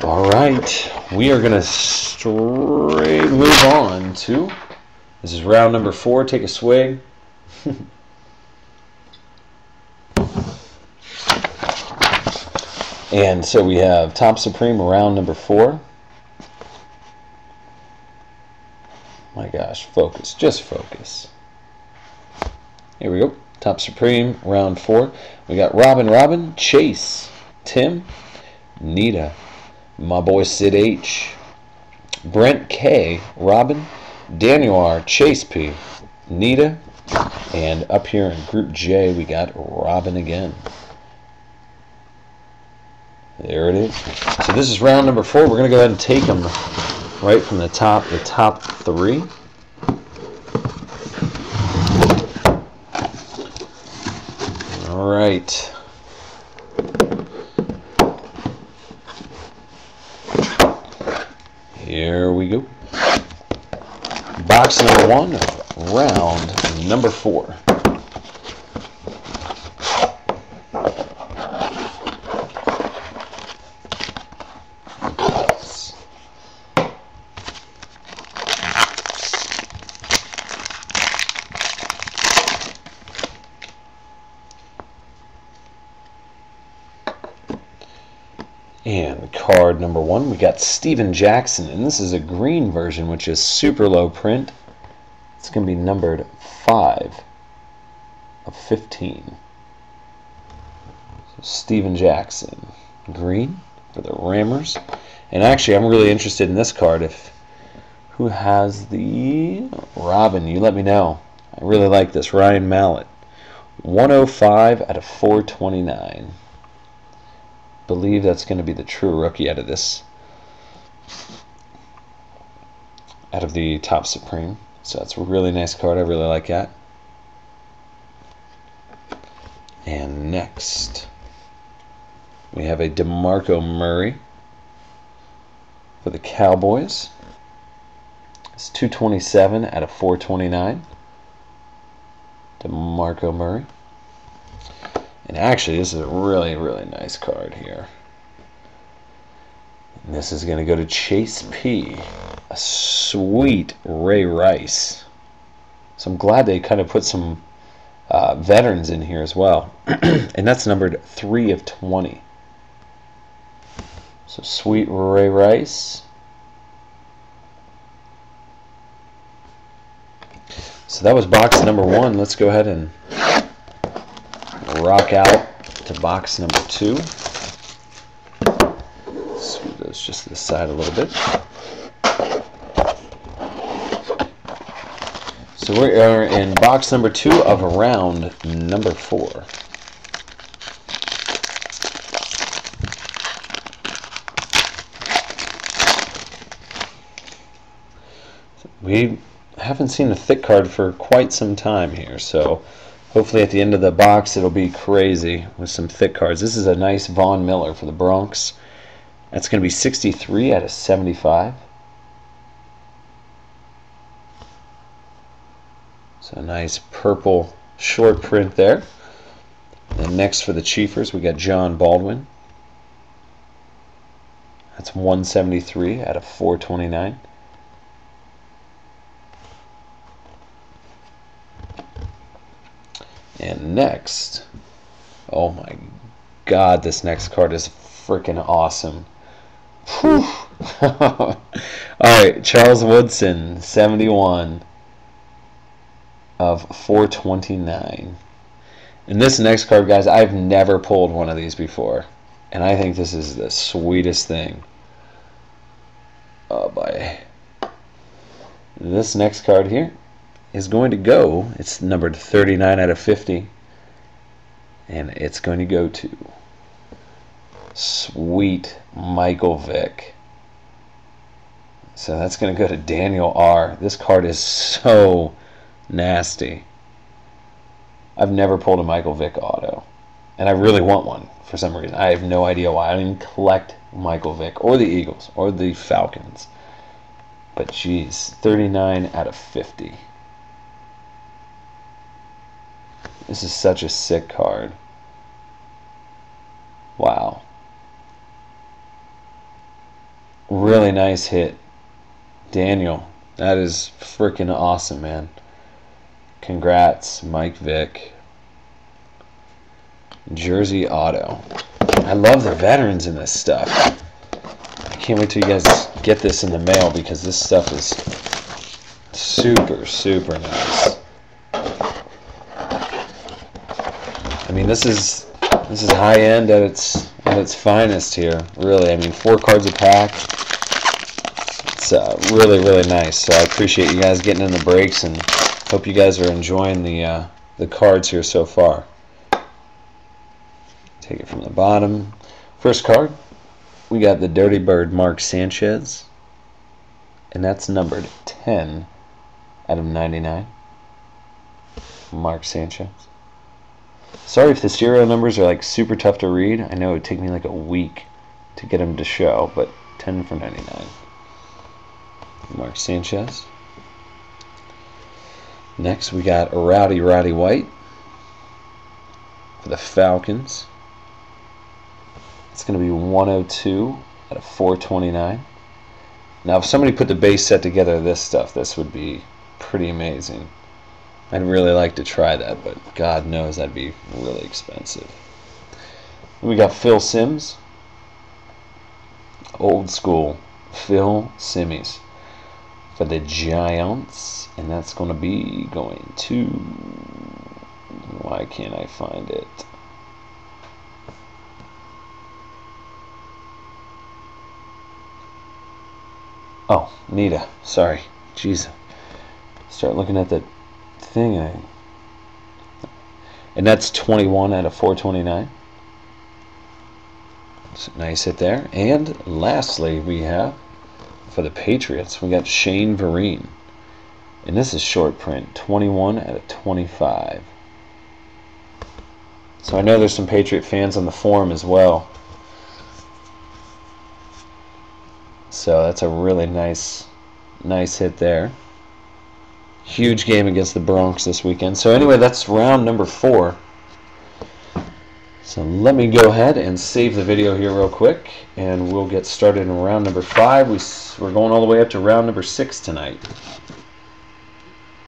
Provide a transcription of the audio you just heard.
All right, we are going to straight move on to, this is round number 4. Take a swig. And so we have Top Supreme round number 4. My gosh, focus, just focus. Here we go. Top Supreme round 4. We got Robin, Chase, Tim, Nita, my boy Sid H, Brent K, Robin, Daniel R, Chase P, Nita, and up here in Group J we got Robin again. There it is. So this is round number 4. We're going to go ahead and take them right from the top 3. All right. Here we go. Box number 1, round number 4. And card number 1, we got Steven Jackson, and this is a green version, which is super low print. It's going to be numbered 5 of 15. So Steven Jackson, green for the Rammers. And actually, I'm really interested in this card. Who has the Robin? You let me know. I really like this. Ryan Mallett, 105 out of 429. Believe that's going to be the true rookie out of this, out of the Top Supreme. So that's a really nice card. I really like that. And next we have a DeMarco Murray for the Cowboys. It's 227 out of 429. DeMarco Murray. And actually, this is a really, really nice card here. And this is going to go to Chase P. A sweet Ray Rice. So I'm glad they kind of put some veterans in here as well. And that's numbered 3 of 20. So sweet Ray Rice. So that was box number 1. Let's go ahead and rock out to box number 2. Scoot those just to the side a little bit. So we are in box number 2 of round number 4. We haven't seen a thick card for quite some time here, so hopefully at the end of the box it'll be crazy with some thick cards. This is a nice Von Miller for the Bronx. That's going to be 63 out of 75. So a nice purple short print there. And next for the Chiefers we got John Baldwin. That's 173 out of 429. And next, oh my God, this next card is freaking awesome. All right, Charles Woodson, 71 of 429. And this next card, guys, I've never pulled one of these before, and I think this is the sweetest thing. Oh boy. This next card here is going to go, it's numbered 39 out of 50, and it's going to go to sweet Michael Vick. So that's going to go to Daniel R. This card is so nasty. I've never pulled a Michael Vick auto, and I really want one for some reason. I have no idea why. I don't even collect Michael Vick or the Eagles or the Falcons, but geez, 39 out of 50. This is such a sick card. Wow. Really nice hit. Daniel, that is freaking awesome, man. Congrats, Mike Vick. Jersey Auto. I love the veterans in this stuff. I can't wait till you guys get this in the mail because this stuff is super, super nice. I mean, this is high end at its finest here. Really, I mean, 4 cards a pack. It's really, really nice. So I appreciate you guys getting in the breaks, and hope you guys are enjoying the cards here so far. Take it from the bottom. First card, we got the Dirty Bird Mark Sanchez, and that's numbered 10 out of 99. Mark Sanchez. Sorry if the serial numbers are like super tough to read. I know it would take me like a week to get them to show, but 10 for 99. Mark Sanchez. Next we got Rowdy White for the Falcons. It's going to be 102 out of 429. Now if somebody put the base set together of this stuff, this would be pretty amazing. I'd really like to try that, but God knows that'd be really expensive. We got Phil Simms. Old school Phil Simms for the Giants. And that's going to be going to... Why can't I find it? Oh, Nita. Sorry. Jeez. Start looking at the thing, and that's 21 out of 429. So nice hit there. And lastly, we have for the Patriots, we got Shane Vereen, and this is short print, 21 out of 25. So I know there's some Patriot fans on the forum as well, so that's a really nice hit there. Huge game against the Bronx this weekend. So anyway, that's round number 4. So let me go ahead and save the video here real quick, and we'll get started in round number 5. We're going all the way up to round number 6 tonight.